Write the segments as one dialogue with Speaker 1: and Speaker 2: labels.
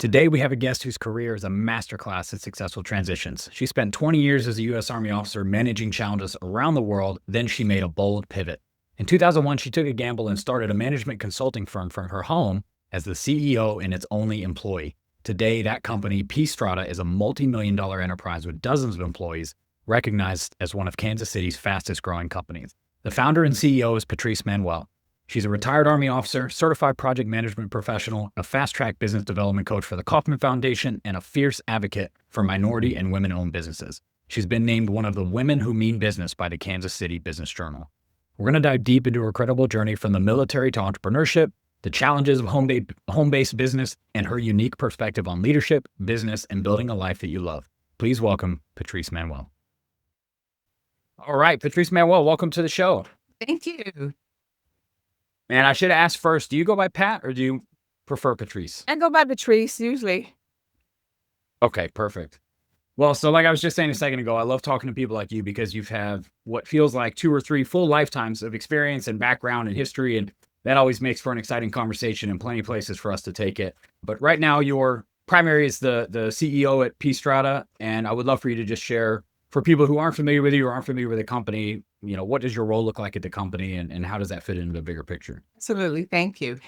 Speaker 1: Today, we have a guest whose career is a masterclass at successful transitions. She spent 20 years as a U.S. Army officer managing challenges around the world. Then she made a bold pivot. In 2001, she took a gamble and started a management consulting firm from her home as the CEO and its only employee. Today, that company, Strada, is a multi-million-dollar enterprise with dozens of employees, recognized as one of Kansas City's fastest growing companies. The founder and CEO is Patrice Manuel. She's a retired Army officer, certified project management professional, a fast-track business development coach for the Kauffman Foundation, and a fierce advocate for minority and women-owned businesses. She's been named one of the women who mean business by the Kansas City Business Journal. We're going to dive deep into her incredible journey from the military to entrepreneurship, the challenges of home-based business, and her unique perspective on leadership, business, and building a life that you love. Please welcome Patrice Manuel. All right, Patrice Manuel, welcome to the show.
Speaker 2: Thank you.
Speaker 1: Man, I should have asked first, do you go by Pat or do you prefer Patrice?
Speaker 2: I go by Patrice usually.
Speaker 1: Okay, perfect. Well, so like I was just saying a second ago, I love talking to people like you because you've had what feels like 2 or 3 full lifetimes of experience and background and history, and that always makes for an exciting conversation and plenty of places for us to take it. But right now, your primary is the CEO at Strada, and I would love for you to just share, for people who aren't familiar with you or aren't familiar with the company, what does your role look like at the company and how does that fit into the bigger picture?
Speaker 2: Absolutely. Thank you.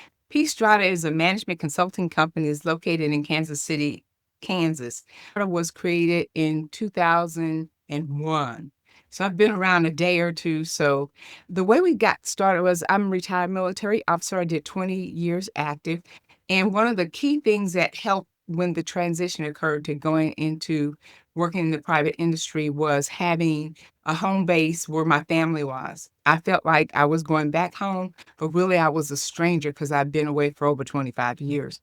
Speaker 2: Strada is a management consulting company that's located in Kansas City, Kansas. It was created in 2001. So I've been around a day or two. So the way we got started was I'm a retired military officer. I did 20 years active. And one of the key things that helped when the transition occurred to going into working in the private industry was having a home base where my family was. I felt like I was going back home, but really I was a stranger because I've been away for over 25 years.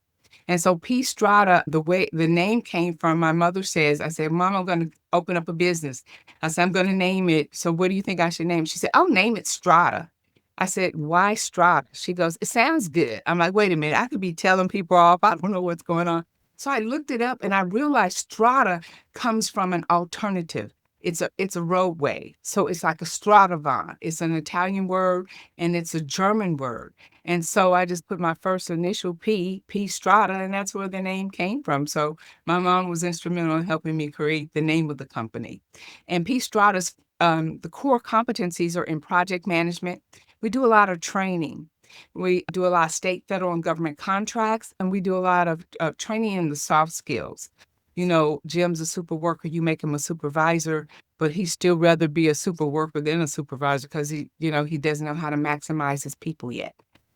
Speaker 2: And so Strada, the way the name came from, my mother says, I said, Mom, I'm going to open up a business. I said, I'm going to name it. So what do you think I should name it? She said, oh, name it Strada. I said, why Strada? She goes, it sounds good. I'm like, wait a minute, I could be telling people off. I don't know what's going on. So I looked it up and I realized Strada comes from an alternative. It's a roadway. So it's like a Stradavant. It's an Italian word and it's a German word. And so I just put my first initial P Strada, and that's where the name came from. So my mom was instrumental in helping me create the name of the company. And Strada's, the core competencies are in project management. We do a lot of training. We do a lot of state, federal, and government contracts, and we do a lot of training in the soft skills. Jim's a super worker. You make him a supervisor, but he'd still rather be a super worker than a supervisor because he doesn't know how to maximize his people yet.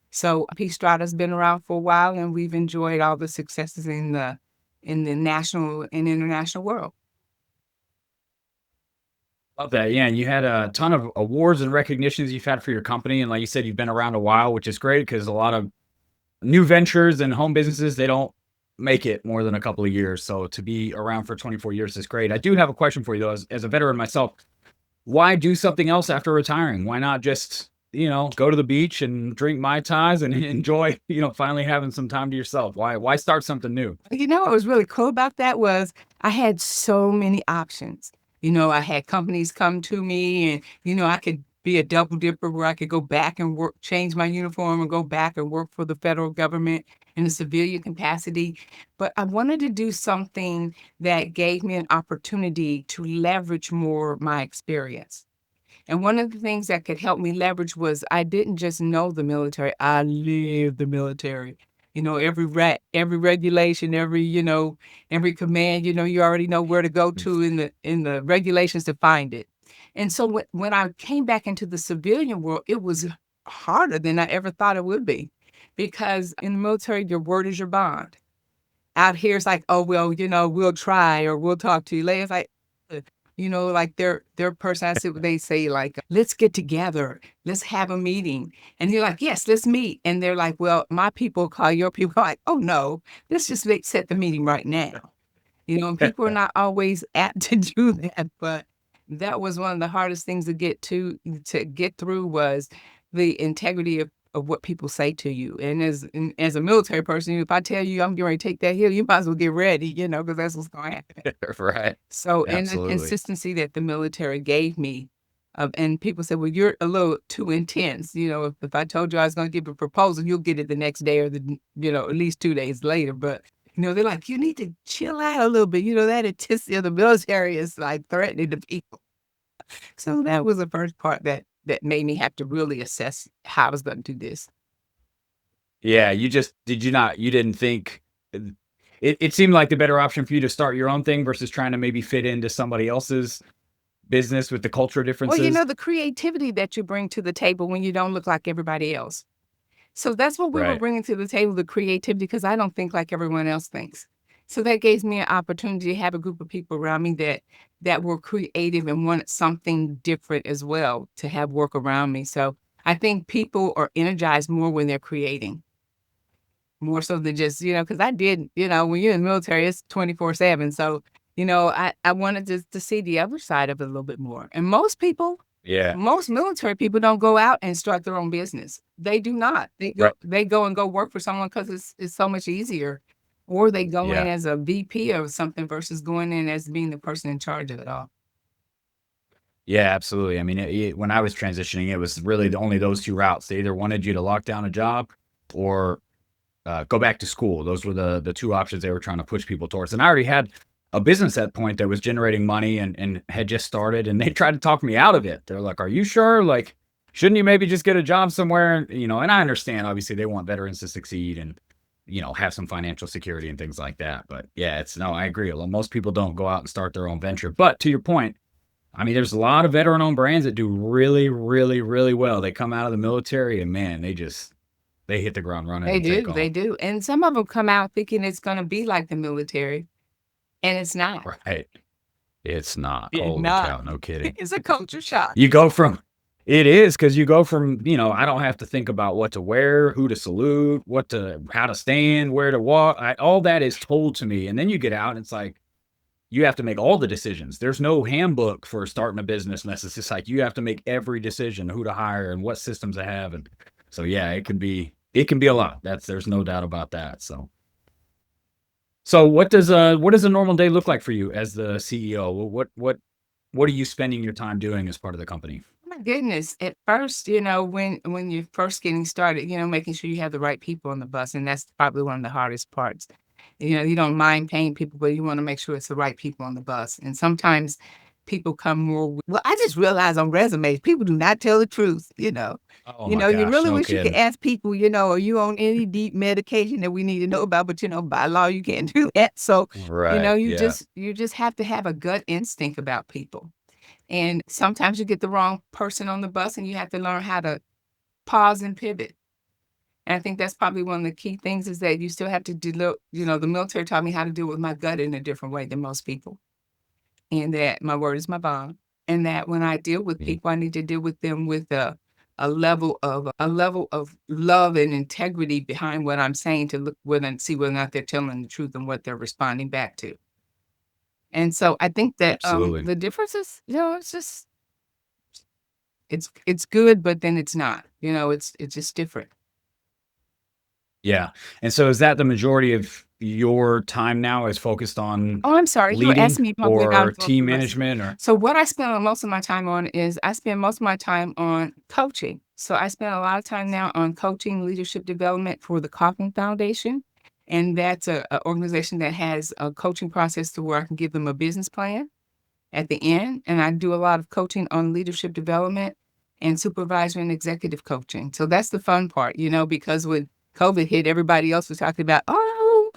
Speaker 2: So Strada's been around for a while, and we've enjoyed all the successes in the national and international world.
Speaker 1: Love that. Yeah. And you had a ton of awards and recognitions you've had for your company. And like you said, you've been around a while, which is great because a lot of new ventures and home businesses, they don't make it more than a couple of years. So to be around for 24 years is great. I do have a question for you though, as a veteran myself. Why do something else after retiring? Why not just, go to the beach and drink Mai Tais and enjoy, finally having some time to yourself? Why start something new?
Speaker 2: What was really cool about that was I had so many options. I had companies come to me and, I could be a double dipper where I could go back and work, change my uniform and go back and work for the federal government in a civilian capacity. But I wanted to do something that gave me an opportunity to leverage more my experience. And one of the things that could help me leverage was I didn't just know the military, I lived the military. Every regulation, every command, you already know where to go to in the regulations to find it. And so when I came back into the civilian world, it was harder than I ever thought it would be, because in the military, your word is your bond. Out here, it's like, oh, well, we'll try or we'll talk to you later. It's like, like their person, I see what they say, like, let's get together, let's have a meeting. And you're like, yes, let's meet. And they're like, well, my people call your people. Like, oh no, let's just set the meeting right now. And people are not always apt to do that, but that was one of the hardest things to get through was the integrity of what people say to you. And as a military person, if I tell you I'm going to take that hill, you might as well get ready, because that's what's going to happen.
Speaker 1: Right.
Speaker 2: So,
Speaker 1: Absolutely.
Speaker 2: And the consistency that the military gave me, and people said, well, you're a little too intense. If I told you I was going to give a proposal, you'll get it the next day or at least 2 days later. But They're like, you need to chill out a little bit. That intensity of the military is like threatening to people. So that was the first part that made me have to really assess how I was going to do this.
Speaker 1: Yeah, you didn't think it seemed like the better option for you to start your own thing versus trying to maybe fit into somebody else's business with the culture
Speaker 2: Well,
Speaker 1: differences?
Speaker 2: the creativity that you bring to the table when you don't look like everybody else. So that's what we were
Speaker 1: Right.
Speaker 2: bringing to the table, the creativity, because I don't think like everyone else thinks. So that gave me an opportunity to have a group of people around me that were creative and wanted something different as well to have work around me. So I think people are energized more when they're creating, more so than just, because I did, when you're in the military, it's 24/7. So, I wanted to see the other side of it a little bit more. And
Speaker 1: Yeah.
Speaker 2: most military people don't go out and start their own business. They do not.
Speaker 1: Right.
Speaker 2: They go and go work for someone because it's so much easier. Or they go in
Speaker 1: Yeah.
Speaker 2: as a VP or something versus going in as being the person in charge of it all.
Speaker 1: Yeah, absolutely. I mean, when I was transitioning, it was really only those two routes. They either wanted you to lock down a job or go back to school. Those were the two options they were trying to push people towards. And I already had a business at that point that was generating money and had just started, and they tried to talk me out of it. They're like, "Are you sure? Like, shouldn't you maybe just get a job somewhere?" And I understand. Obviously, they want veterans to succeed and have some financial security and things like that. But yeah, it's no, I agree. Well, most people don't go out and start their own venture. But to your point, I mean, there's a lot of veteran-owned brands that do really, really, really well. They come out of the military and man, they hit the ground running and take
Speaker 2: They
Speaker 1: off.
Speaker 2: do. And some of them come out thinking it's going to be like the military, and it's not.
Speaker 1: Right. It's not.
Speaker 2: It's
Speaker 1: Holy
Speaker 2: not.
Speaker 1: cow, no kidding.
Speaker 2: It's a culture shock.
Speaker 1: You go from It is because you go from, I don't have to think about what to wear, who to salute, how to stand, where to walk. All that is told to me. And then you get out and it's like, you have to make all the decisions. There's no handbook for starting a business unless it's just like you have to make every decision, who to hire and what systems to have. And so, yeah, it can be a lot. There's no doubt about that. So what does a normal day look like for you as the CEO? What are you spending your time doing as part of the company?
Speaker 2: My goodness. At first, when you're first getting started, making sure you have the right people on the bus, and that's probably one of the hardest parts. You don't mind paying people, but you wanna make sure it's the right people on the bus, and sometimes people come more well, I just realized on resumes, people do not tell the truth.
Speaker 1: Oh my
Speaker 2: You
Speaker 1: gosh,
Speaker 2: really
Speaker 1: no
Speaker 2: wish you could
Speaker 1: kidding.
Speaker 2: ask people, "Are you on any deep medication that we need to know about?" But, by law, you can't do that. So,
Speaker 1: Right. Yeah.
Speaker 2: you just have to have a gut instinct about people. And sometimes you get the wrong person on the bus and you have to learn how to pause and pivot. And I think that's probably one of the key things is that you still have to deal, the military taught me how to deal with my gut in a different way than most people. And that my word is my bond. And that when I deal with
Speaker 1: Mhm.
Speaker 2: people, I need to deal with them with a level of love and integrity behind what I'm saying to look whether and see whether or not they're telling the truth and what they're responding back to. And so I think that
Speaker 1: Absolutely.
Speaker 2: the difference is, it's just it's good, but then it's not. It's just different.
Speaker 1: Yeah. And so is that the majority of your time now is focused on
Speaker 2: Oh, I'm sorry. You were
Speaker 1: leading
Speaker 2: asking me about what I
Speaker 1: or
Speaker 2: was doing
Speaker 1: team
Speaker 2: for the rest of
Speaker 1: management or
Speaker 2: So what I spend most of my time on is I spend most of my time on coaching. So I spend a lot of time now on coaching leadership development for the Kaufman Foundation. And that's a organization that has a coaching process to where I can give them a business plan at the end. And I do a lot of coaching on leadership development and supervisory and executive coaching. So that's the fun part, because when COVID hit, everybody else was talking about, oh,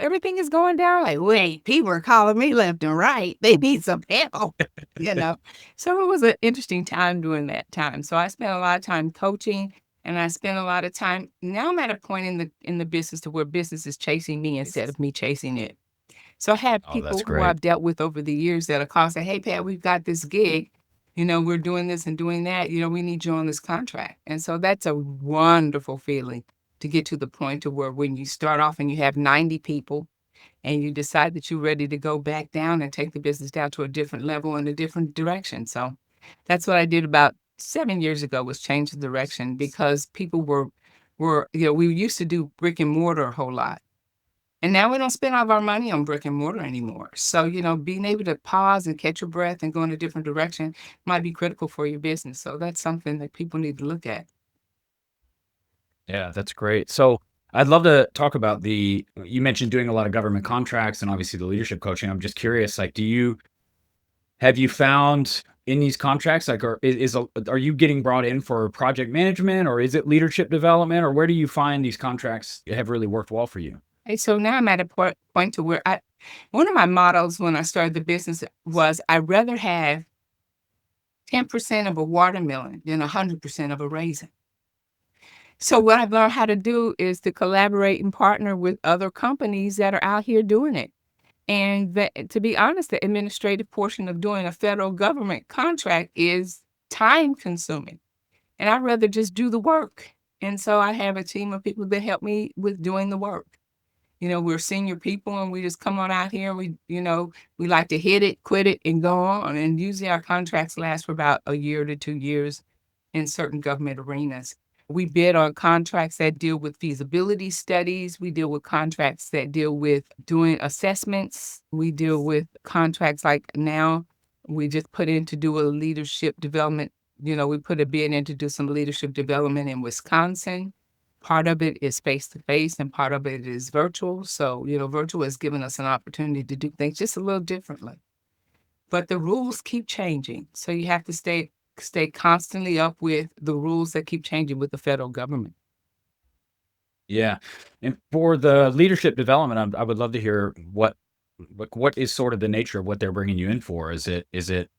Speaker 2: everything is going down. Like, wait, people are calling me left and right. They need some help, you know. So it was an interesting time during that time. So I spent a lot of time coaching and I spent a lot of time. Now I'm at a point in the business to where business is chasing me instead of me chasing it. So I have
Speaker 1: Oh, that's
Speaker 2: people who
Speaker 1: great.
Speaker 2: I've dealt with over the years that are calling say, "Hey, Pat, we've got this gig. We're doing this and doing that. We need you on this contract." And so that's a wonderful feeling to get to the point to where when you start off and you have 90 people and you decide that you're ready to go back down and take the business down to a different level in a different direction. So that's what I did about 7 years ago was change the direction because people were we used to do brick and mortar a whole lot. And now we don't spend all of our money on brick and mortar anymore. So, being able to pause and catch your breath and go in a different direction might be critical for your business. So that's something that people need to look at.
Speaker 1: Yeah, that's great. So I'd love to talk about you mentioned doing a lot of government contracts and obviously the leadership coaching. I'm just curious, like, have you found in these contracts, like, are you getting brought in for project management, or is it leadership development, or where do you find these contracts have really worked well for you?
Speaker 2: Hey, so now I'm at a point to where one of my mottos when I started the business was I'd rather have 10% of a watermelon than 100% of a raisin. So what I've learned how to do is to collaborate and partner with other companies that are out here doing it. And to be honest, the administrative portion of doing a federal government contract is time consuming. And I'd rather just do the work. And so I have a team of people that help me with doing the work. We're senior people and we just come on out here. We like to hit it, quit it, and go on. And usually our contracts last for about a year to 2 years in certain government arenas. We bid on contracts that deal with feasibility studies. We deal with contracts that deal with doing assessments. We deal with contracts like now we just put in to do a leadership development. We put a bid in to do some leadership development in Wisconsin. Part of it is face-to-face and part of it is virtual. So, virtual has given us an opportunity to do things just a little differently. But the rules keep changing. So you have to stay constantly up with the rules that keep changing with the federal government.
Speaker 1: Yeah. And for the leadership development, I would love to hear what is sort of the nature of what they're bringing you in for? Is it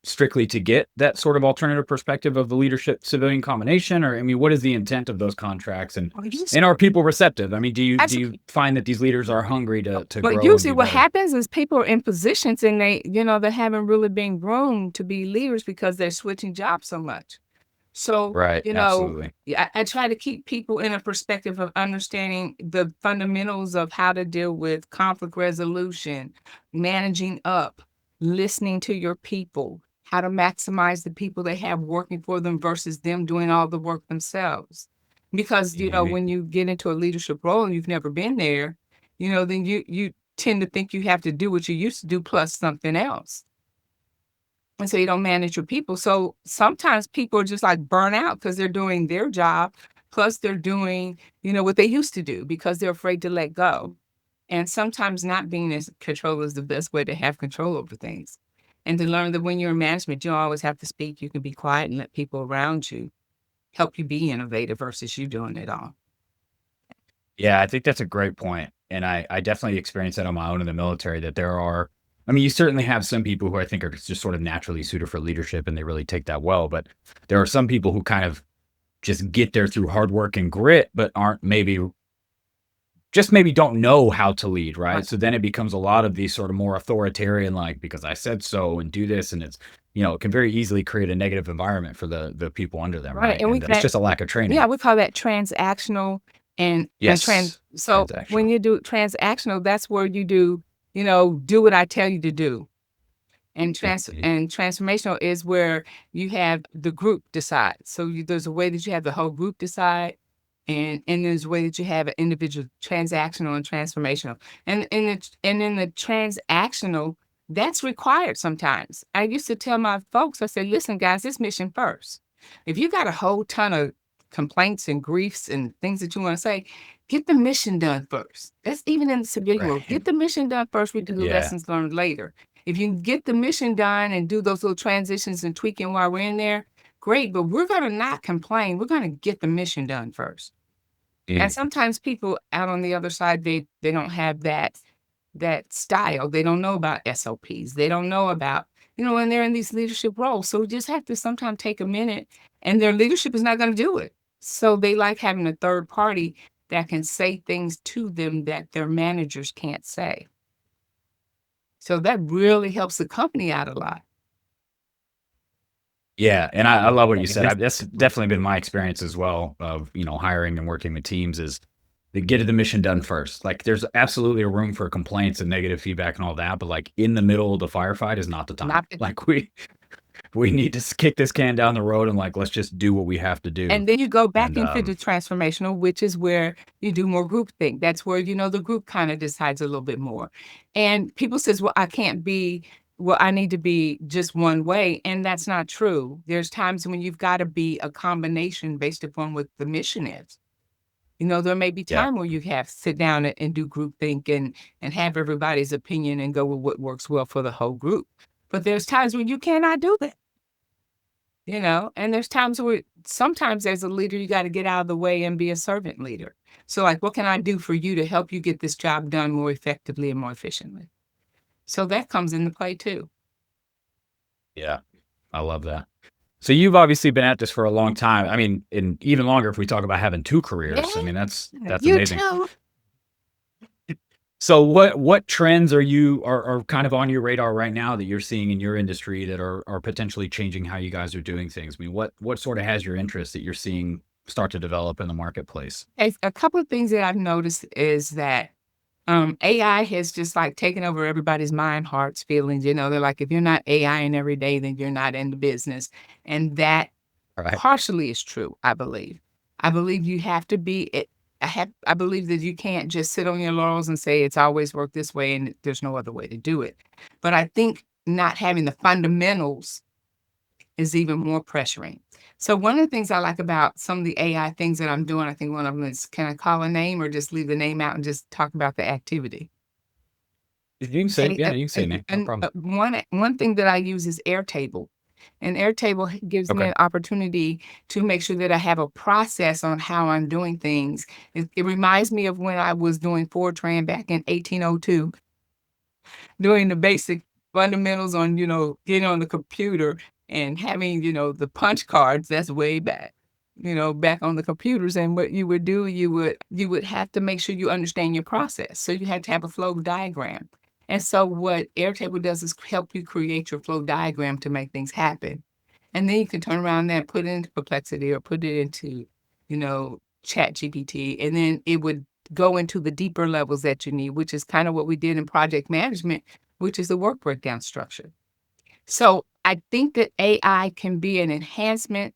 Speaker 1: strictly to get that sort of alternative perspective of the leadership civilian combination? Or, I mean, what is the intent of those contracts, and
Speaker 2: Well, usually,
Speaker 1: and are people receptive? I mean, do you
Speaker 2: absolutely.
Speaker 1: find that these leaders are hungry to
Speaker 2: But
Speaker 1: grow and
Speaker 2: usually
Speaker 1: be
Speaker 2: what
Speaker 1: better?
Speaker 2: happens is people are in positions and they haven't really been groomed to be leaders because they're switching jobs so much. So,
Speaker 1: Right. Absolutely.
Speaker 2: yeah, I try to keep people in a perspective of understanding the fundamentals of how to deal with conflict resolution, managing up, listening to your people, how to maximize the people they have working for them versus them doing all the work themselves. Because,
Speaker 1: Mhm.
Speaker 2: when you get into a leadership role and you've never been there, then you tend to think you have to do what you used to do plus something else. And so you don't manage your people. So sometimes people are just like burn out because they're doing their job, plus they're doing, what they used to do because they're afraid to let go. And sometimes not being in control is the best way to have control over things. And to learn that when you're in management, you don't always have to speak. You can be quiet and let people around you help you be innovative versus you doing it all.
Speaker 1: Yeah, I think that's a great point, and I definitely experienced that on my own in the military, that there are, I mean, you certainly have some people who I think are just sort of naturally suited for leadership, and they really take that well, but there are some people who kind of just get there through hard work and grit, but aren't maybe don't know how to lead, right?
Speaker 2: Right.
Speaker 1: So then it becomes a lot of these sort of more authoritarian, like, because I said so and do this, and it can very easily create a negative environment for the people under them,
Speaker 2: Right.
Speaker 1: right?
Speaker 2: And
Speaker 1: And it's just a lack of
Speaker 2: yeah,
Speaker 1: training.
Speaker 2: we call that transactional and
Speaker 1: Yes,
Speaker 2: so when
Speaker 1: transactional.
Speaker 2: you do transactional, that's where you do what I tell you to do. And
Speaker 1: Mhm.
Speaker 2: transformational is where you have the group decide. So there's a way that you have the whole group decide, and there's a way that you have an individual transactional and transformational. And in the transactional, that's required sometimes. I used to tell my folks, I said, listen, guys, it's mission first. If you got a whole ton of complaints and griefs and things that you want to say, get the mission done first. That's even in the civilian world.
Speaker 1: Right.
Speaker 2: Get the mission done first. We do the
Speaker 1: Yeah.
Speaker 2: lessons learned later. If you can get the mission done and do those little transitions and tweaking while we're in there, great. But we're going to not complain. We're going to get the mission done first. And
Speaker 1: Mm.
Speaker 2: sometimes people out on the other side, they don't have that style. They don't know about SOPs. They don't know about, when they're in these leadership roles. So we just have to sometimes take a minute, and their leadership is not going to do it. So they like having a third party that can say things to them that their managers can't say. So that really helps the company out a lot.
Speaker 1: Yeah, and I love what you said. That's definitely been my experience as well of, hiring and working with teams, is to get the mission done first. Like, there's absolutely a room for complaints and negative feedback and all that, but, like, in the middle of the firefight is not the time.
Speaker 2: Not that
Speaker 1: Like, we need to kick this can down the road, and, like, let's just do what we have to do.
Speaker 2: And then you go back
Speaker 1: And,
Speaker 2: into the transformational, which is where you do more group think. That's where, the group kind of decides a little bit more. And people says, well, I need to be just one way. And that's not true. There's times when you've got to be a combination based upon what the mission is. There may be
Speaker 1: Yeah.
Speaker 2: time where you have to sit down and do group think and have everybody's opinion and go with what works well for the whole group. But there's times when you cannot do that, and there's times where sometimes as a leader, you got to get out of the way and be a servant leader. So like, what can I do for you to help you get this job done more effectively and more efficiently? So that comes into play too.
Speaker 1: Yeah. I love that. So you've obviously been at this for a long time. I mean, and even longer if we talk about having 2 careers. I
Speaker 2: Yeah,
Speaker 1: mean, that's
Speaker 2: you
Speaker 1: amazing.
Speaker 2: too.
Speaker 1: So what trends are kind of on your radar right now that you're seeing in your industry that are potentially changing how you guys are doing things? I mean, what sort of has your interest that you're seeing start to develop in the marketplace?
Speaker 2: A couple of things that I've noticed is that AI has just like taken over everybody's mind, hearts, feelings. They're like, if you're not AI in every day, then you're not in the business. And that
Speaker 1: All right.
Speaker 2: partially is true, I believe. I believe you have to be it. I believe that you can't just sit on your laurels and say it's always worked this way and there's no other way to do it. But I think not having the fundamentals is even more pressuring. So one of the things I like about some of the AI things that I'm doing, I think one of them is, can I call a name or just leave the name out and just talk about the activity?
Speaker 1: You can say,
Speaker 2: Hey,
Speaker 1: yeah, you can say name, no problem.
Speaker 2: one thing that I use is Airtable, and Airtable gives me
Speaker 1: Okay.
Speaker 2: an opportunity to make sure that I have a process on how I'm doing things. It reminds me of when I was doing Fortran back in 1802, doing the basic fundamentals on, getting on the computer and having, the punch cards. That's way back, back on the computers. And what you would do, you would have to make sure you understand your process. So you had to have a flow diagram. And so what Airtable does is help you create your flow diagram to make things happen. And then you can turn around and put it into Perplexity or put it into, Chat GPT, and then it would go into the deeper levels that you need, which is kind of what we did in project management, which is the work breakdown structure. So I think that AI can be an enhancement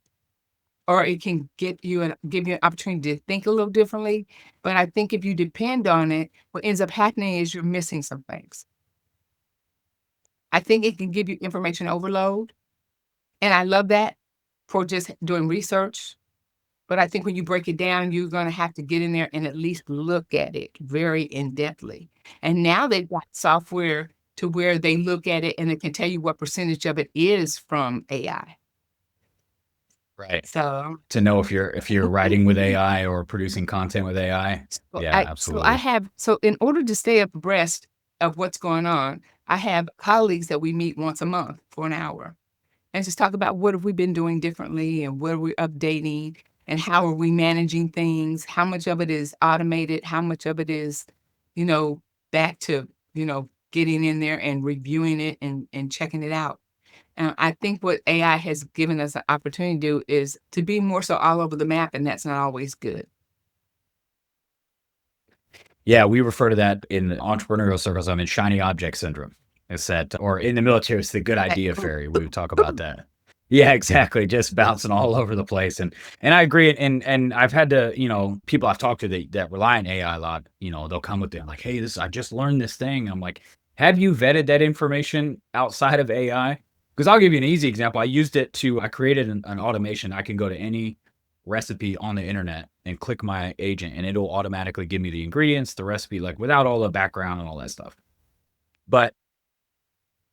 Speaker 2: or it can give you an opportunity to think a little differently. But I think if you depend on it, what ends up happening is you're missing some things. I think it can give you information overload. And I love that for just doing research. But I think when you break it down, you're gonna have to get in there and at least look at it very in-depthly. And now they've got software to where they look at it and it can tell you what percentage of it is from AI.
Speaker 1: Right.
Speaker 2: So
Speaker 1: To know if you're writing with AI or producing content with AI.
Speaker 2: so
Speaker 1: Yeah,
Speaker 2: I
Speaker 1: absolutely.
Speaker 2: have so in order to stay abreast of what's going on, I have colleagues that we meet once a month for an hour. And just talk about what have we been doing differently and what are we updating and how are we managing things? How much of it is automated? How much of it is, you know, back to, getting in there and reviewing it and checking it out. I think what AI has given us an opportunity to do is to be more so all over the map, and that's not always good.
Speaker 1: Yeah, we refer to that in entrepreneurial circles. I'm in shiny object syndrome. It's that, or in the military, it's the good
Speaker 2: Like,
Speaker 1: idea fairy. We would talk about that. Yeah, exactly. Just bouncing all over the place. And I agree. And I've had to, people I've talked to that rely on AI a lot, they'll come with it like, hey, I just learned this thing. I'm like, have you vetted that information outside of AI? Because I'll give you an easy example. I created an automation. I can go to any recipe on the internet and click my agent and it'll automatically give me the ingredients, the recipe, like without all the background and all that stuff. But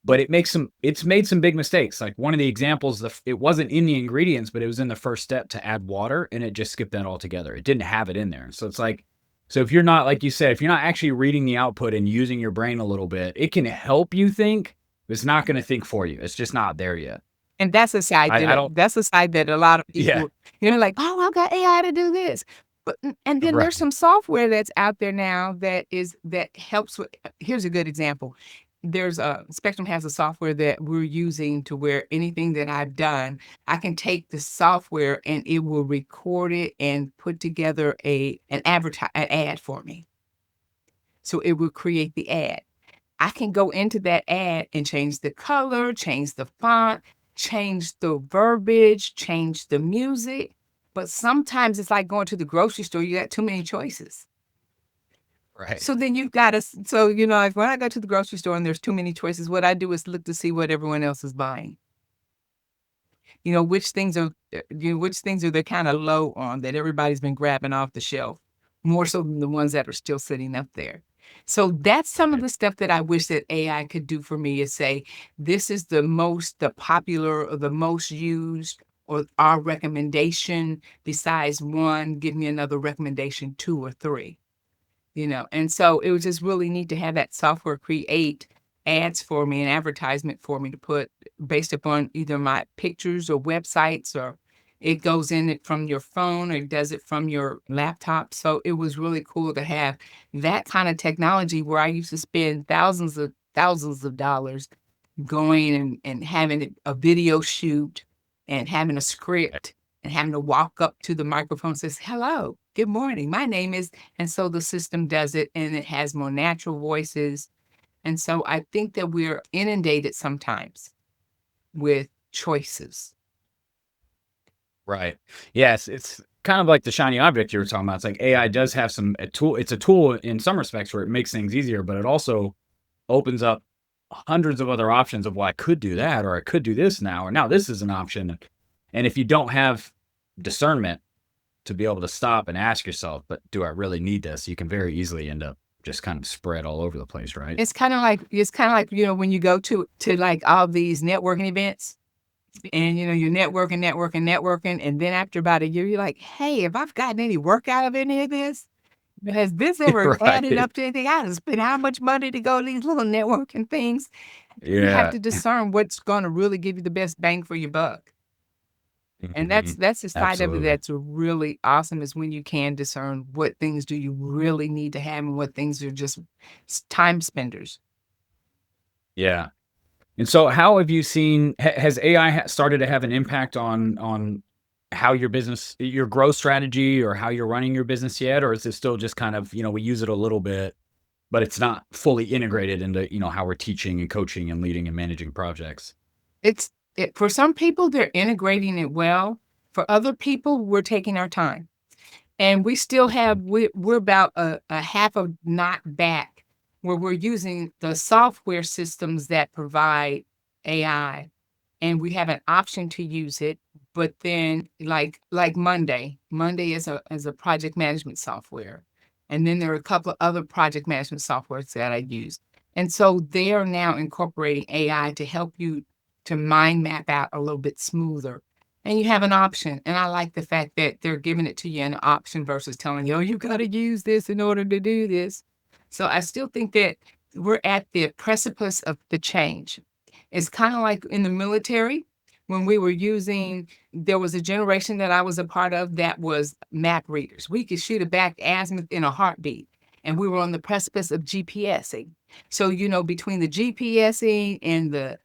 Speaker 1: it's made some big mistakes. Like one of the examples, it wasn't in the ingredients, but it was in the first step to add water and it just skipped that altogether. It didn't have it in there. So it's like, so if you're not, like you said, if you're not actually reading the output and using your brain a little bit, it can help you think, but it's not going to think for you. It's just not there yet.
Speaker 2: and that's a side
Speaker 1: I
Speaker 2: that
Speaker 1: don't,
Speaker 2: that's a side that a lot of
Speaker 1: yeah,
Speaker 2: people, like, oh, I've got AI to do this. But and then there's
Speaker 1: right,
Speaker 2: some software that's out there now that helps with. Here's a good example. There's a Spectrum has a software that we're using to where anything that I've done, I can take the software and it will record it and put together an ad for me. So it will create the ad. I can go into that ad and change the color, change the font, change the verbiage, change the music. But sometimes it's like going to the grocery store, you got too many choices.
Speaker 1: right.
Speaker 2: So then you've got to, like when I go to the grocery store and there's too many choices, what I do is look to see what everyone else is buying. Which things are they kind of low on that everybody's been grabbing off the shelf. more so than the ones that are still sitting up there. So that's some of the stuff that I wish that AI could do for me, is say, this is the popular or the most used or our recommendation. Besides one, give me another recommendation, 2 or 3. And so it was just really neat to have that software create ads for me, an advertisement for me to put based upon either my pictures or websites, or it goes in it from your phone, or it does it from your laptop. So it was really cool to have that kind of technology, where I used to spend thousands of dollars going and having a video shoot and having a script and having to walk up to the microphone and says, "Hello, good morning. My name is," and so the system does it, and it has more natural voices. And so I think that we're inundated sometimes with choices.
Speaker 1: Right. Yes, it's kind of like the shiny object you were talking about. It's like AI does have a tool. It's a tool in some respects where it makes things easier, but it also opens up hundreds of other options of, well, I could do that, or I could do this now, or now this is an option. And if you don't have discernment to be able to stop and ask yourself, but do I really need this? You can very easily end up just kind of spread all over the place, right?
Speaker 2: It's kind of like when you go to like all these networking events, and you're networking, and then after about a year, you're like, "Hey, have I gotten any work out of any of this? Has this ever added
Speaker 1: Right.
Speaker 2: up to anything? I done spent how much money to go to these little networking things?" You have
Speaker 1: Yeah.
Speaker 2: to discern what's gonna really give you the best bang for your buck. And that's
Speaker 1: Mhm.
Speaker 2: that's the side of it
Speaker 1: Absolutely.
Speaker 2: that's really awesome, is when you can discern what things do you really need to have and what things are just time spenders.
Speaker 1: Yeah. And so how have you seen has AI started to have an impact on how your business, your growth strategy, or how you're running your business yet? Or is it still just kind of, we use it a little bit, but it's not fully integrated into, how we're teaching and coaching and leading and managing projects?
Speaker 2: For some people, they're integrating it well. For other people, we're taking our time. And we still
Speaker 1: Mhm.
Speaker 2: we're about a half a knot back, where we're using the software systems that provide AI, and we have an option to use it. But then, like Monday is a project management software, and then there are a couple of other project management softwares that I use. And so they are now incorporating AI to help you to mind map out a little bit smoother, and you have an option. And I like the fact that they're giving it to you in an option versus telling you, "Oh, you got to use this in order to do this." So I still think that we're at the precipice of the change. It's kind of like in the military, when we were using, there was a generation that I was a part of that was map readers. We could shoot a back azimuth in a heartbeat. And we were on the precipice of GPSing. So, between the GPSing and the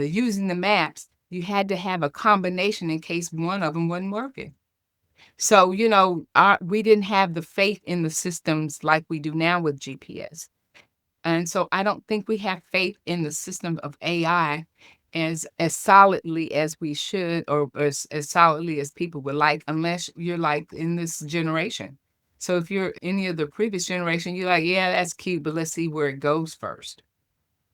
Speaker 2: using the maps, you had to have a combination in case one of them wasn't working. So, we didn't have the faith in the systems like we do now with GPS. And so I don't think we have faith in the system of AI as solidly as we should, or as solidly as people would like, unless you're like in this generation. So if you're any of the previous generation, you're like, "Yeah, that's cute, but let's see where it goes first."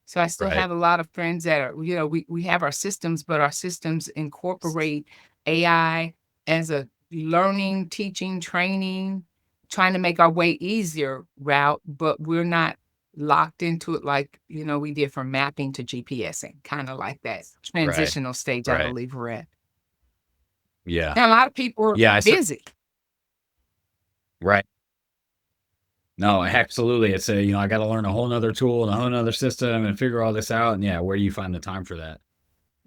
Speaker 2: So I still
Speaker 1: Right.
Speaker 2: have a lot of friends that are, we have our systems, but our systems incorporate AI as a learning, teaching, training, trying to make our way easier route, but we're not locked into it like, we did from mapping to GPSing, kind of like that
Speaker 1: Right.
Speaker 2: transitional stage, I
Speaker 1: Right.
Speaker 2: believe we're at.
Speaker 1: Yeah.
Speaker 2: Now, a lot of people are
Speaker 1: Yeah.
Speaker 2: busy.
Speaker 1: Right. No, absolutely. It's I got to learn a whole nother tool and a whole nother system and figure all this out. And yeah, where do you find the time for that?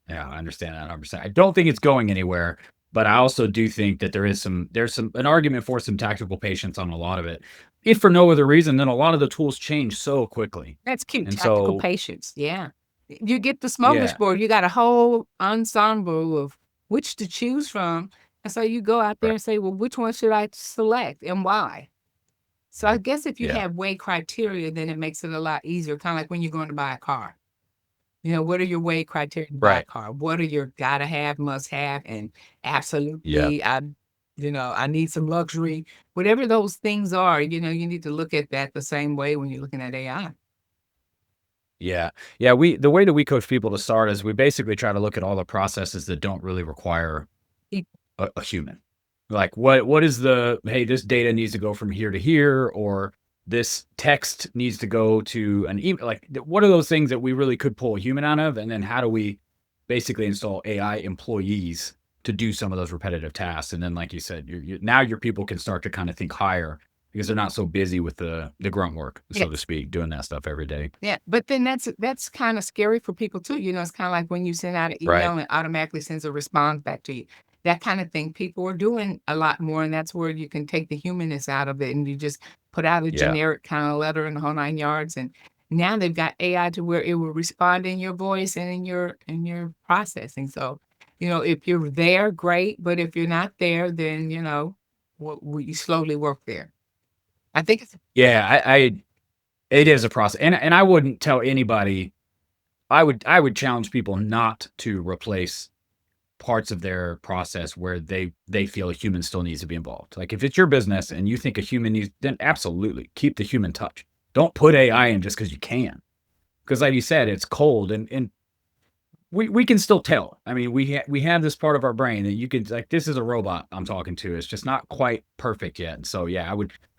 Speaker 1: Yeah, I understand that 100%. I don't think it's going anywhere, but I also do think that there's an argument for some tactical patience on a lot of it. If for no other reason than a lot of the tools change so quickly.
Speaker 2: That's cute,
Speaker 1: And
Speaker 2: tactical
Speaker 1: so,
Speaker 2: patience, yeah. You get the
Speaker 1: yeah,
Speaker 2: smorgasbord, you got a whole ensemble of which to choose from, and so you go out there
Speaker 1: right.
Speaker 2: and say, "Well, which one should I select and why?" So I guess if you
Speaker 1: Yeah,
Speaker 2: have weight criteria, then it makes it a lot easier, kinda like when you're going to buy a car. What are your weight criteria to buy a
Speaker 1: right.
Speaker 2: car? What are your gotta have, must have, and
Speaker 1: Yeah,
Speaker 2: absolutely, I need some luxury. Whatever those things are, you need to look at that the same way when you're looking at AI.
Speaker 1: yeah, yeah. The way that we coach people to start is we basically try to look at all the processes that don't really require a human. Like what is the, hey, this data needs to go from here to here, or this text needs to go to an email. Like what are those things that we really could pull a human out of? And then how do we basically install AI employees to do some of those repetitive tasks? And then, like you said, now your people can start to kind of think higher because they're not so busy with the grunt work, so to speak, doing that stuff every day.
Speaker 2: Yeah, but then that's kind of scary for people too. It's kind of like when you send out an
Speaker 1: Right.
Speaker 2: email and it automatically sends a response back to you. That kind of thing. People are doing a lot more, and that's where you can take the humanness out of it, and you just put out a
Speaker 1: Yeah.
Speaker 2: generic kind of letter in the whole 9 yards. And now they've got AI to where it will respond in your voice and in your processing. So, if you're there, great. But if you're not there, then you slowly work there. I think it's
Speaker 1: Yeah. It is a process. And I wouldn't tell anybody, I would challenge people not to replace parts of their process where they feel a human still needs to be involved. Like if it's your business and you think a human needs, then absolutely keep the human touch. Don't put AI in just because you can. Because like you said, it's cold and we can still tell. I mean, we have this part of our brain that you could, like, this is a robot I'm talking to. It's just not quite perfect yet. And so yeah,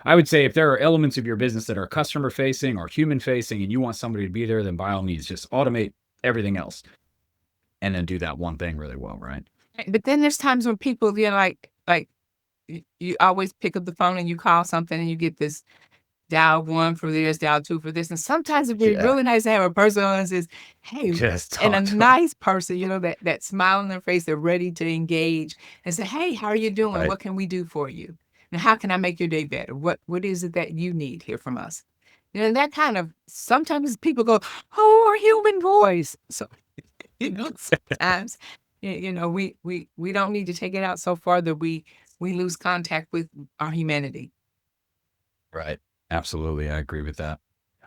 Speaker 1: I would say if there are elements of your business that are customer facing or human facing and you want somebody to be there, then by all means just automate everything else and then do that one thing really well, right?
Speaker 2: But then there's times when people, like you always pick up the phone and you call something and you get this dial 1 for this, dial 2 for this. And sometimes it'd be
Speaker 1: Yeah.
Speaker 2: really nice to have a person on that says, hey,
Speaker 1: Just
Speaker 2: and a
Speaker 1: talk to 'em.
Speaker 2: nice person, that smile on their face, they're ready to engage and say, hey, how are you doing?
Speaker 1: Right.
Speaker 2: What can we do for you? And how can I make your day better? What is it that you need here from us? And that kind of, sometimes people go, oh, our human voice. So, sometimes, we don't need to take it out so far that we lose contact with our humanity.
Speaker 1: Right. Absolutely. I agree with that.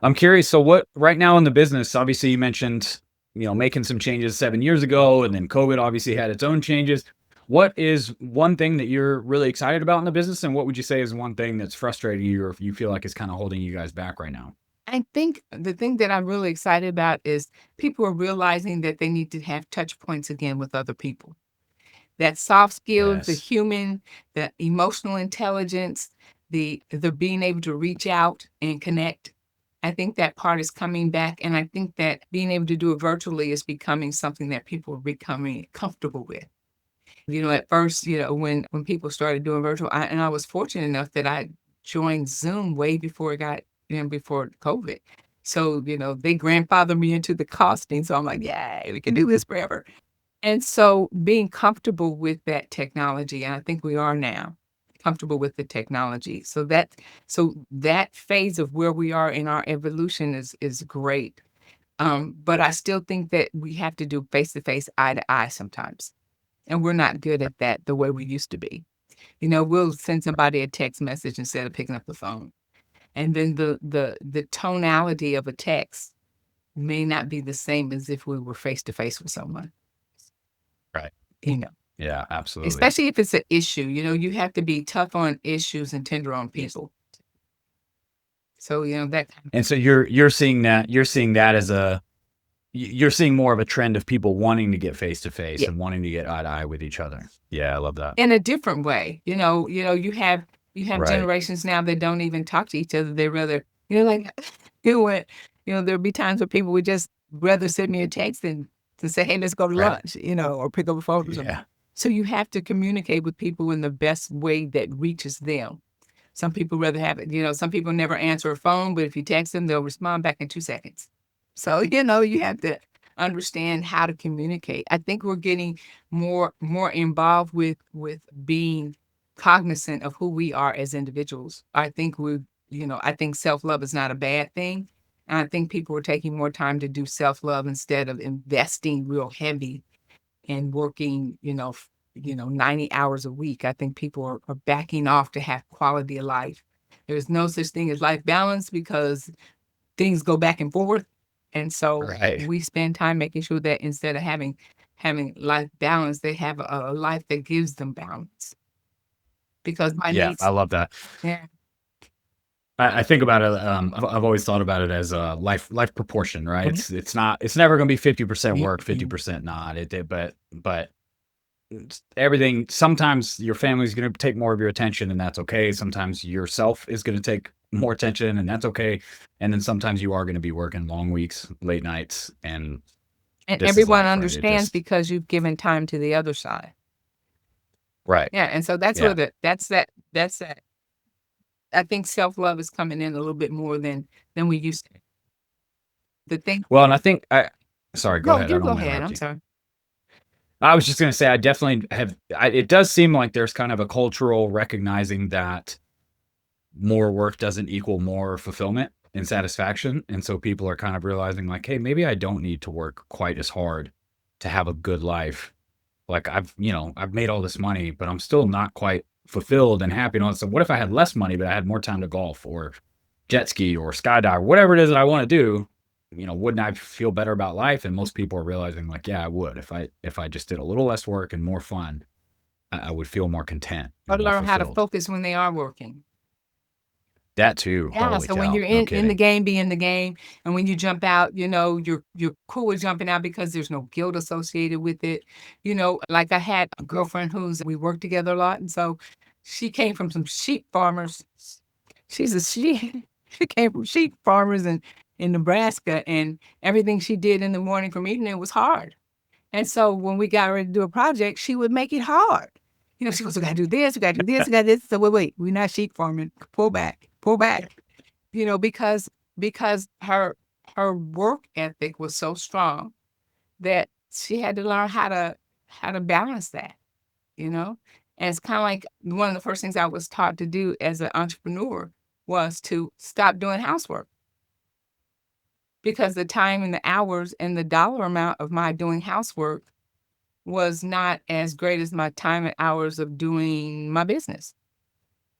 Speaker 1: I'm curious. So what right now in the business, obviously you mentioned, making some changes 7 years ago, and then COVID obviously had its own changes. What is one thing that you're really excited about in the business? And what would you say is one thing that's frustrating you or if you feel like it's kind of holding you guys back right now?
Speaker 2: I think the thing that I'm really excited about is people are realizing that they need to have touch points again with other people. That soft skills, the
Speaker 1: Yes.
Speaker 2: human, the emotional intelligence, the being able to reach out and connect. I think that part is coming back, and I think that being able to do it virtually is becoming something that people are becoming comfortable with. At first, when people started doing virtual, I was fortunate enough that I joined Zoom way before it got, before COVID. So, they grandfathered me into the costing. So I'm like, yay, we can do this forever. And so being comfortable with that technology, and I think we are now comfortable with the technology. So that phase of where we are in our evolution is great. But I still think that we have to do face to face, eye to eye sometimes. And we're not good at that the way we used to be. We'll send somebody a text message instead of picking up the phone. And then the tonality of a text may not be the same as if we were face to face with someone.
Speaker 1: Right.
Speaker 2: You know,
Speaker 1: Yeah, absolutely.
Speaker 2: especially if it's an issue, you have to be tough on issues and tender on people. So, that kind of,
Speaker 1: And so you're seeing that as you're seeing more of a trend of people wanting to get face to face
Speaker 2: yeah,
Speaker 1: and wanting to get eye to eye with each other. Yeah, I love that.
Speaker 2: in a different way. You have
Speaker 1: Right.
Speaker 2: generations now that don't even talk to each other. They rather, like what, there'll be times where people would just rather send me a text than to say, hey, let's go to
Speaker 1: Right.
Speaker 2: lunch, or pick up a phone or something.
Speaker 1: Yeah.
Speaker 2: So you have to communicate with people in the best way that reaches them. Some people rather have it, some people never answer a phone, but if you text them, they'll respond back in 2 seconds. So, you have to understand how to communicate. I think we're getting more involved with being cognizant of who we are as individuals. I think self-love is not a bad thing. And I think people are taking more time to do self-love instead of investing real heavy and working, 90 hours a week. I think people are backing off to have quality of life. There's no such thing as life balance because things go back and forth. And so
Speaker 1: Right.
Speaker 2: we spend time making sure that instead of having life balance, they have a life that gives them balance. Because my
Speaker 1: Yeah, I
Speaker 2: needs,
Speaker 1: love that.
Speaker 2: yeah,
Speaker 1: I think about it. I've always thought about it as a life proportion, right?
Speaker 2: Mhm.
Speaker 1: It's never going to be 50%
Speaker 2: Yeah,
Speaker 1: work,
Speaker 2: yeah.
Speaker 1: 50% not. But everything, sometimes your family's going to take more of your attention, and that's okay. Sometimes yourself is going to take more attention, and that's okay. And then sometimes you are going to be working long weeks, late nights, and
Speaker 2: And
Speaker 1: this is
Speaker 2: everyone
Speaker 1: life, right? It
Speaker 2: understands
Speaker 1: just,
Speaker 2: because you've given time to the other side.
Speaker 1: right.
Speaker 2: Yeah, and so that's
Speaker 1: Yeah.
Speaker 2: where that's that. I think self-love is coming in a little bit more than we used to. The thing.
Speaker 1: Well, and I think sorry, go
Speaker 2: No,
Speaker 1: ahead. I
Speaker 2: you
Speaker 1: don't
Speaker 2: go
Speaker 1: want to
Speaker 2: ahead.
Speaker 1: interrupt
Speaker 2: I'm
Speaker 1: you.
Speaker 2: sorry.
Speaker 1: I was just going to say, I definitely have, it does seem like there's kind of a cultural recognizing that more work doesn't equal more fulfillment and satisfaction. And so people are kind of realizing like, hey, maybe I don't need to work quite as hard to have a good life. Like I've made all this money, but I'm still not quite fulfilled and happy. And all that. So what if I had less money, but I had more time to golf or jet ski or skydive, whatever it is that I want to do? Wouldn't I feel better about life? And most people are realizing like, yeah, I would. If I just did a little less work and more fun, I would feel more content
Speaker 2: Or
Speaker 1: and more
Speaker 2: learn how to
Speaker 1: fulfilled.
Speaker 2: focus when they are working.
Speaker 1: That too.
Speaker 2: Yeah,
Speaker 1: Holy
Speaker 2: so when
Speaker 1: cow.
Speaker 2: you're
Speaker 1: No
Speaker 2: in the
Speaker 1: kidding.
Speaker 2: game, be in the game, and when you jump out, you're cool with jumping out because there's no guilt associated with it. Like I had a girlfriend we worked together a lot, and so she came from some sheep farmers. She came from sheep farmers in Nebraska, and everything she did in the morning from evening was hard. And so when we got ready to do a project, she would make it hard. She goes, we got to do this, we got to do this, we got to do this. So wait, we're not sheep farming. Pull back, pull back. Because her work ethic was so strong that she had to learn how to balance that. And it's kind of like one of the first things I was taught to do as an entrepreneur was to stop doing housework, because the time and the hours and the dollar amount of my doing housework was not as great as my time and hours of doing my business.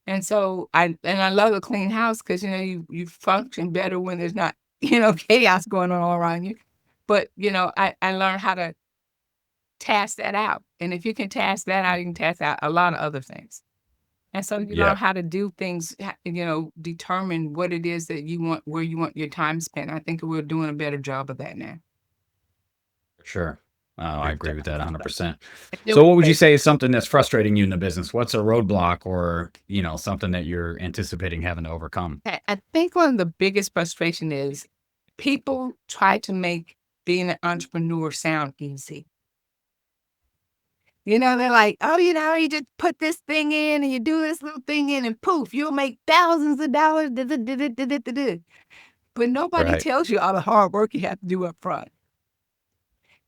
Speaker 2: And so I love a clean house because you function better when there's not chaos going on all around you. But I learned how to task that out, and if you can task that out, you can task out a lot of other things. And so you
Speaker 1: Yeah,
Speaker 2: learn how to do things, determine what it is that you want, where you want your time spent. I think we're doing a better job of that now.
Speaker 1: for sure. I agree with that 100%.
Speaker 2: It
Speaker 1: So
Speaker 2: was
Speaker 1: what would you
Speaker 2: great.
Speaker 1: say is something that's frustrating you in the business? What's a roadblock or, something that you're anticipating having to overcome?
Speaker 2: I think one of the biggest frustration is people try to make being an entrepreneur sound easy. They're like, oh, you just put this thing in and you do this little thing in and poof, you'll make thousands of dollars. Da, da, da, da, da, da, da, da. But nobody
Speaker 1: Right.
Speaker 2: tells you all the hard work you have to do up front.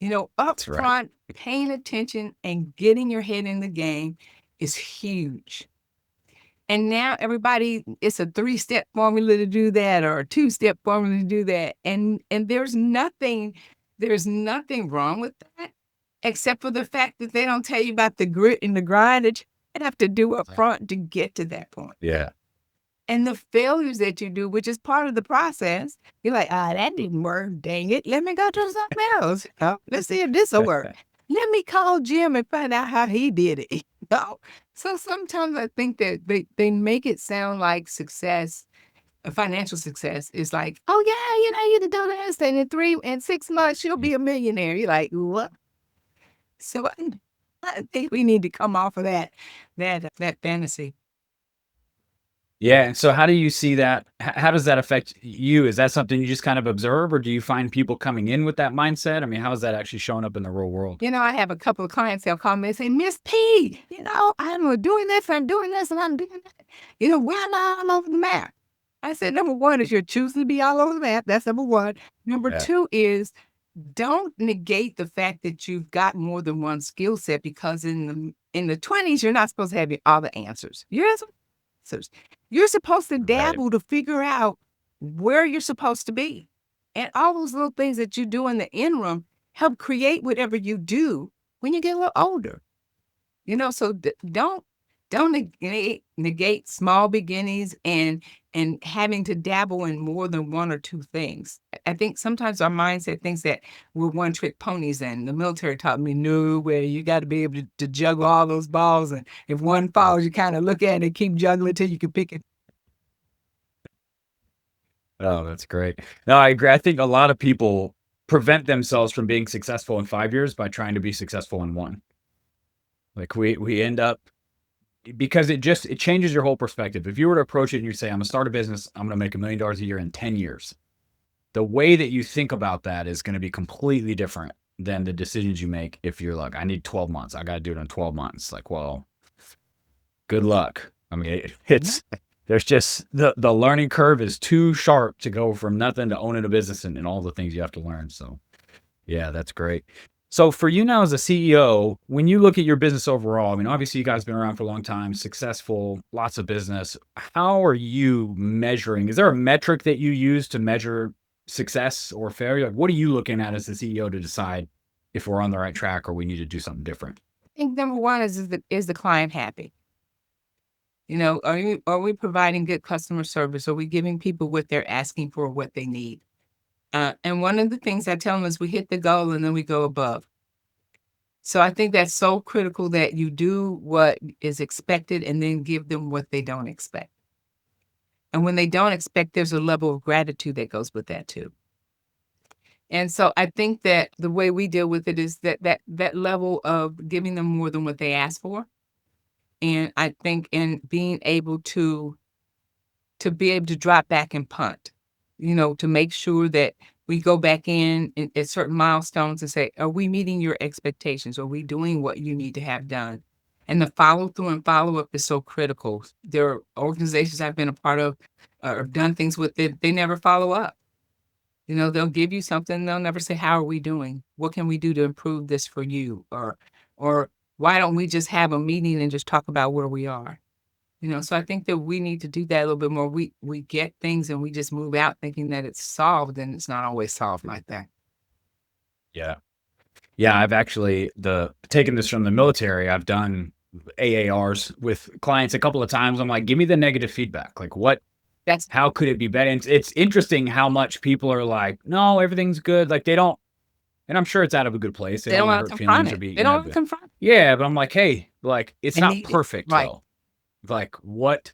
Speaker 2: Up
Speaker 1: That's right.
Speaker 2: front, paying attention and getting your head in the game is huge. And now everybody, it's a 3-step formula to do that or a 2-step formula to do that. And there's nothing wrong with that, except for the fact that they don't tell you about the grit and the grind that you have to do up front to get to that point.
Speaker 1: Yeah.
Speaker 2: And the failures that you do, which is part of the process, you're like, that didn't work. Dang it. Let me go do something else. Let's see if this will work. Let me call Jim and find out how he did it. So sometimes I think that they make it sound like success, a financial success is like, oh yeah, you can do this, and in 6 months you'll be a millionaire. You're like, what? So I think we need to come off of that fantasy.
Speaker 1: Yeah. So how do you see that? How does that affect you? Is that something you just kind of observe, or do you find people coming in with that mindset? I mean, how is that actually showing up in the real world?
Speaker 2: I have a couple of clients that'll call me and say, Miss P, I'm doing this, I'm doing this, and I'm doing that. We're not all over the map. I said, number one is you're choosing to be all over the map. That's number one. Number
Speaker 1: Yeah.
Speaker 2: two is don't negate the fact that you've got more than one skill set, because in the 20s, you're not supposed to have all the answers. You're supposed to
Speaker 1: Right.
Speaker 2: dabble to figure out where you're supposed to be. And all those little things that you do in the interim help create whatever you do when you get a little older. So don't negate small beginnings and having to dabble in more than one or two things. I think sometimes our mindset thinks that we're one-trick ponies, and the military taught me, no way, you got to be able to juggle all those balls, and if one falls, you kind of look at it and keep juggling until you can pick it.
Speaker 1: Oh, that's great. No, I agree. I think a lot of people prevent themselves from being successful in 5 years by trying to be successful in one. Like we end up, because it changes your whole perspective. If you were to approach it and you say, I'm gonna start a business, I'm gonna make $1 million a year in 10 years. The way that you think about that is going to be completely different than the decisions you make. If you're like, I need 12 months, I got to do it in 12 months. Like, well, good luck. I mean, there's just the learning curve is too sharp to go from nothing to owning a business and all the things you have to learn. So yeah, that's great. So for you now as a CEO, when you look at your business overall, I mean, obviously you guys have been around for a long time, successful, lots of business. How are you measuring? Is there a metric that you use to measure success or failure? Like, what are you looking at as the CEO to decide if we're on the right track or we need to do something different?
Speaker 2: I think number one is the client happy? Are we providing good customer service? Are we giving people what they're asking for, what they need? And one of the things I tell them is we hit the goal and then we go above. So I think that's so critical that you do what is expected and then give them what they don't expect. And when they don't expect, there's a level of gratitude that goes with that too. And so I think that the way we deal with it is that level of giving them more than what they ask for. And I think in being able to be able to drop back and punt, to make sure that we go back in at certain milestones and say, are we meeting your expectations? Are we doing what you need to have done? And the follow through and follow up is so critical. There are organizations I've been a part of or done things with that they never follow up. They'll give you something. They'll never say, how are we doing? What can we do to improve this for you? Or why don't we just have a meeting and just talk about where we are? So I think that we need to do that a little bit more. We get things and we just move out thinking that it's solved, and it's not always solved like that.
Speaker 1: Yeah. Yeah. I've actually taken this from the military. I've done AARs with clients a couple of times. I'm like, give me the negative feedback. Like how could it be better? And it's interesting how much people are like, no, everything's good. Like they don't, and I'm sure it's out of a good place. They don't want to hurt feelings or be,
Speaker 2: they don't want to confront.
Speaker 1: Yeah. But I'm like, hey, like it's not perfect
Speaker 2: right.
Speaker 1: though. Like what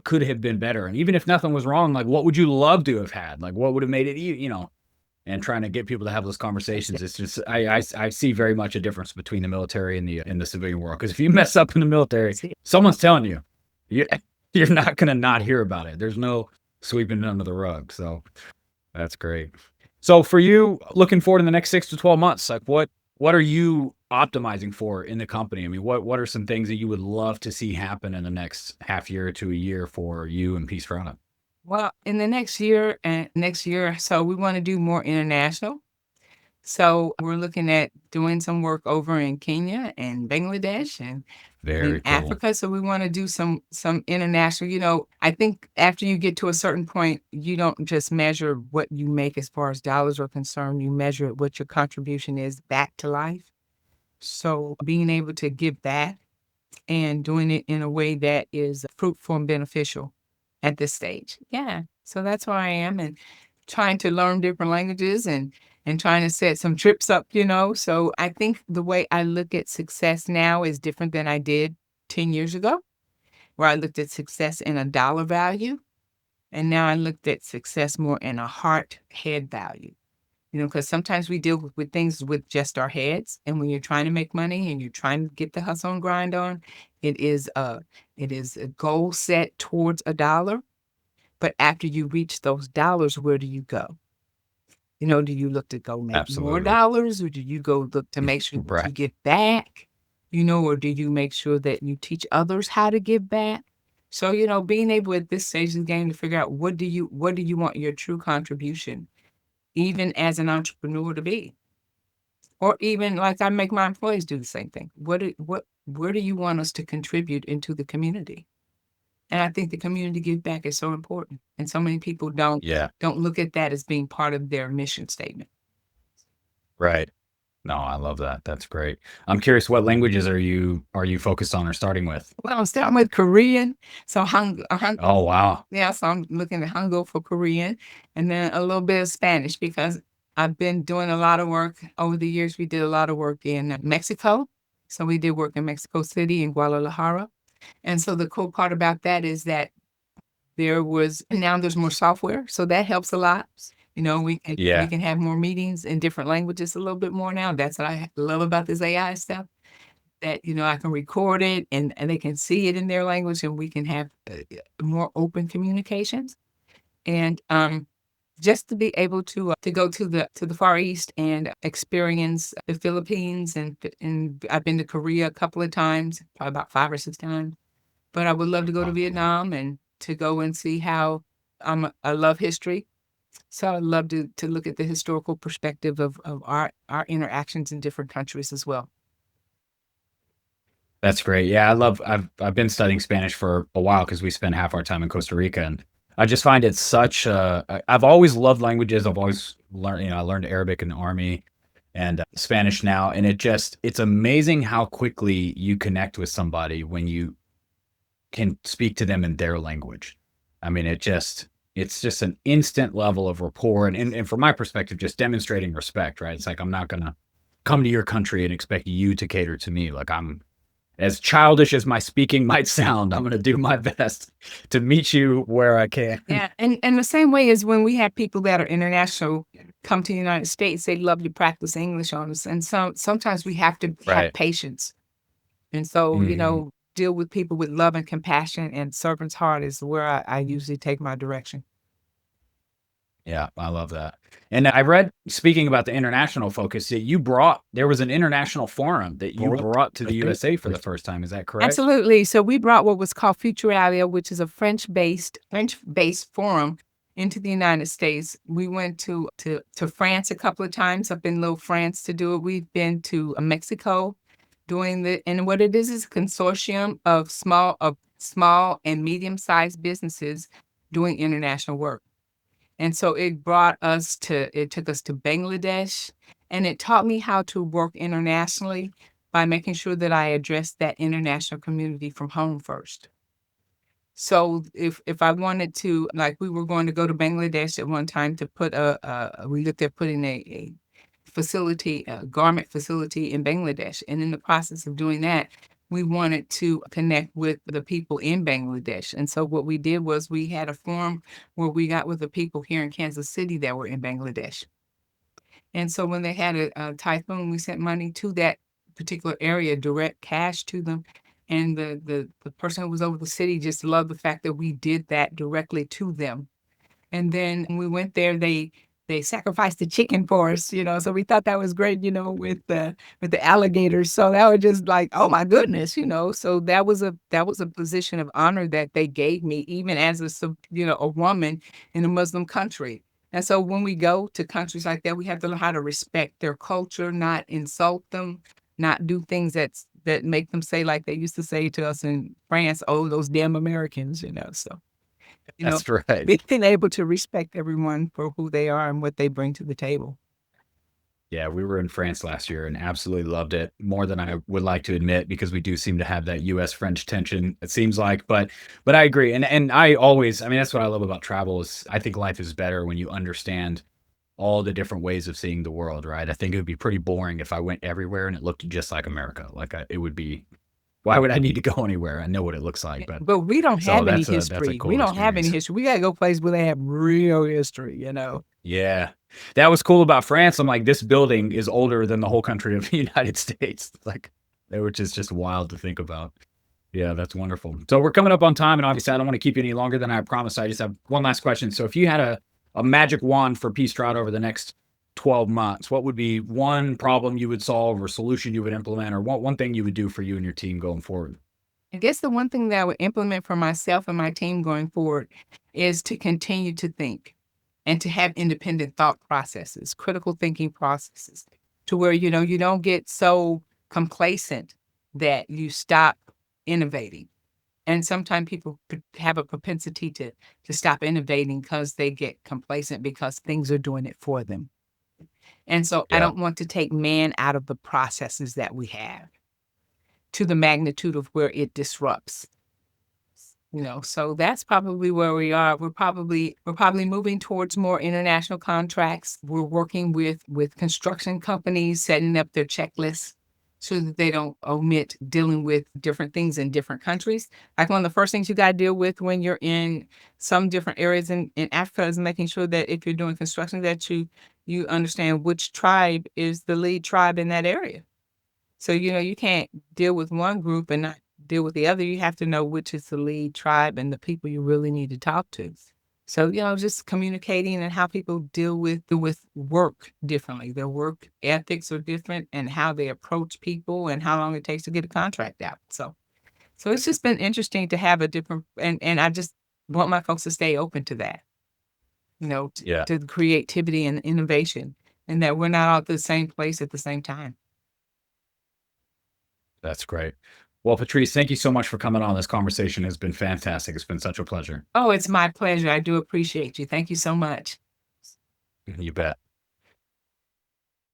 Speaker 1: could have been better? And even if nothing was wrong, like what would you love to have had? Like what would have made it, and trying to get people to have those conversations. It's just, I see very much a difference between the military and the civilian world. Cause if you mess up in the military, someone's telling you, you're not going to not hear about it. There's no sweeping it under the rug. So that's great. So for you looking forward in the next 6 to 12 months, like what are you optimizing for in the company? I mean, what are some things that you would love to see happen in the next half year to a year for you and Peace Strada?
Speaker 2: Well, in the next year so we want to do more international. So we're looking at doing some work over in Kenya and Bangladesh and
Speaker 1: Very
Speaker 2: in
Speaker 1: cool.
Speaker 2: Africa. So we want to do some international. I think after you get to a certain point, you don't just measure what you make as far as dollars are concerned. You measure what your contribution is back to life. So being able to give back and doing it in a way that is fruitful and beneficial at this stage. Yeah. So that's where I am, and trying to learn different languages and trying to set some trips up, So I think the way I look at success now is different than I did 10 years ago, where I looked at success in a dollar value. And now I looked at success more in a heart head value. Because sometimes we deal with things with just our heads. And when you're trying to make money and you're trying to get the hustle and grind on, it is a goal set towards a dollar. But after you reach those dollars, where do you go? Do you look to go make more dollars, or do you go look to make sure that you give back? Or do you make sure that you teach others how to give back? So, being able at this stage of the game to figure out what do you want your true contribution, even as an entrepreneur, to be? Or even like I make my employees do the same thing. Where do you want us to contribute into the community? And I think the community give back is so important. And so many people don't look at that as being part of their mission statement.
Speaker 1: Right. No, I love that. That's great. I'm curious, what languages are you focused on or starting with?
Speaker 2: Well, I'm starting with Korean. So
Speaker 1: Oh, wow.
Speaker 2: Yeah, so I'm looking at Hangul for Korean, and then a little bit of Spanish, because I've been doing a lot of work over the years. We did a lot of work in Mexico. So we did work in Mexico City and Guadalajara. And so the cool part about that is that now there's more software. So that helps a lot. We can have more meetings in different languages a little bit more now. That's what I love about this AI stuff. that, I can record it and they can see it in their language and we can have more open communications. And just to be able to go to the Far East and experience the Philippines, and I've been to Korea a couple of times, probably about 5 or 6 times. But I would love to go to
Speaker 1: Wow.
Speaker 2: Vietnam and to go and see how I love history. So I'd love to look at the historical perspective of our interactions in different countries as well.
Speaker 1: That's great. Yeah, I've been studying Spanish for a while because we spent half our time in Costa Rica, and I just find it such I've always loved languages. I've always learned, I learned Arabic in the army and Spanish now, and it's amazing how quickly you connect with somebody when you can speak to them in their language. I mean, it's just an instant level of rapport, and from my perspective, just demonstrating respect, right? It's like I'm not gonna come to your country and expect you to cater to me. Like, I'm as childish as my speaking might sound, I'm gonna do my best to meet you where I can.
Speaker 2: Yeah, and the same way as when we have people that are international come to the United States, they love to practice English on us, and sometimes we have to have
Speaker 1: Right.
Speaker 2: patience. And so,
Speaker 1: Mhm.
Speaker 2: deal with people with love and compassion and servant's heart is where I usually take my direction.
Speaker 1: Yeah, I love that. And I read, speaking about the international focus, that there was an international forum that you brought to the USA for the first time. Is that correct?
Speaker 2: Absolutely. So we brought what was called Futuralia, which is a French-based forum into the United States. We went to France a couple of times, up in Little France to do it. We've been to Mexico doing and what it is a consortium of small and medium-sized businesses doing international work. And so it took us to Bangladesh, and it taught me how to work internationally by making sure that I addressed that international community from home first. So if I wanted to, like, we were going to go to Bangladesh at one time to we looked at putting a facility, a garment facility in Bangladesh. And in the process of doing that, we wanted to connect with the people in Bangladesh. And so what we did was we had a forum where we got with the people here in Kansas City that were in Bangladesh. And so when they had a typhoon, we sent money to that particular area, direct cash to them. And the person who was over the city just loved the fact that we did that directly to them. And then when we went there, they sacrificed the chicken for us, so we thought that was great, with the alligators. So that was just like, oh my goodness, so that was a position of honor that they gave me, even as a woman in a Muslim country. And so when we go to countries like that, we have to learn how to respect their culture, not insult them, not do things that make them say, like they used to say to us in France, oh, those damn Americans. So you know,
Speaker 1: That's right.
Speaker 2: being able to respect everyone for who they are and what they bring to the table.
Speaker 1: Yeah, we were in France last year and absolutely loved it more than I would like to admit because we do seem to have that US French tension, it seems like. But I agree. And I mean, that's what I love about travel is I think life is better when you understand all the different ways of seeing the world, right? I think it would be pretty boring if I went everywhere and it looked just like America. It would be, why would I need to go anywhere? I know what it looks like, but
Speaker 2: But we don't
Speaker 1: so
Speaker 2: have any
Speaker 1: that's a
Speaker 2: history. We
Speaker 1: cool
Speaker 2: don't have any
Speaker 1: experience.
Speaker 2: history. We gotta go places where they have real history.
Speaker 1: Yeah. That was cool about France. I'm like, this building is older than the whole country of the United States. Like, which is just wild to think about. Yeah, that's wonderful. So we're coming up on time, and obviously I don't want to keep you any longer than I promised. I just have one last question. So if you had a magic wand for P Strada over the next 12 months, what would be one problem you would solve or solution you would implement or one thing you would do for you and your team going forward?
Speaker 2: I guess the one thing that I would implement for myself and my team going forward is to continue to think and to have independent thought processes, critical thinking processes, to where, you don't get so complacent that you stop innovating. And sometimes people have a propensity to stop innovating because they get complacent because things are doing it for them. And so I
Speaker 1: Yeah.
Speaker 2: don't want to take man out of the processes that we have to the magnitude of where it disrupts. So that's probably where we are. We're probably moving towards more international contracts. We're working with construction companies, setting up their checklists so that they don't omit dealing with different things in different countries. Like one of the first things you got to deal with when you're in some different areas in Africa is making sure that if you're doing construction that you understand which tribe is the lead tribe in that area. So, you can't deal with one group and not deal with the other. You have to know which is the lead tribe and the people you really need to talk to. So, just communicating and how people deal with work differently. Their work ethics are different, and how they approach people, and how long it takes to get a contract out. So it's just been interesting to have a different, and I just want my folks to stay open to that,
Speaker 1: Yeah,
Speaker 2: to creativity and innovation, and that we're not all at the same place at the same time.
Speaker 1: that's great. Well, Patrice, thank you so much for coming on. This conversation has been fantastic. It's been such a pleasure.
Speaker 2: Oh, it's my pleasure. I do appreciate you. Thank you so much.
Speaker 1: You bet.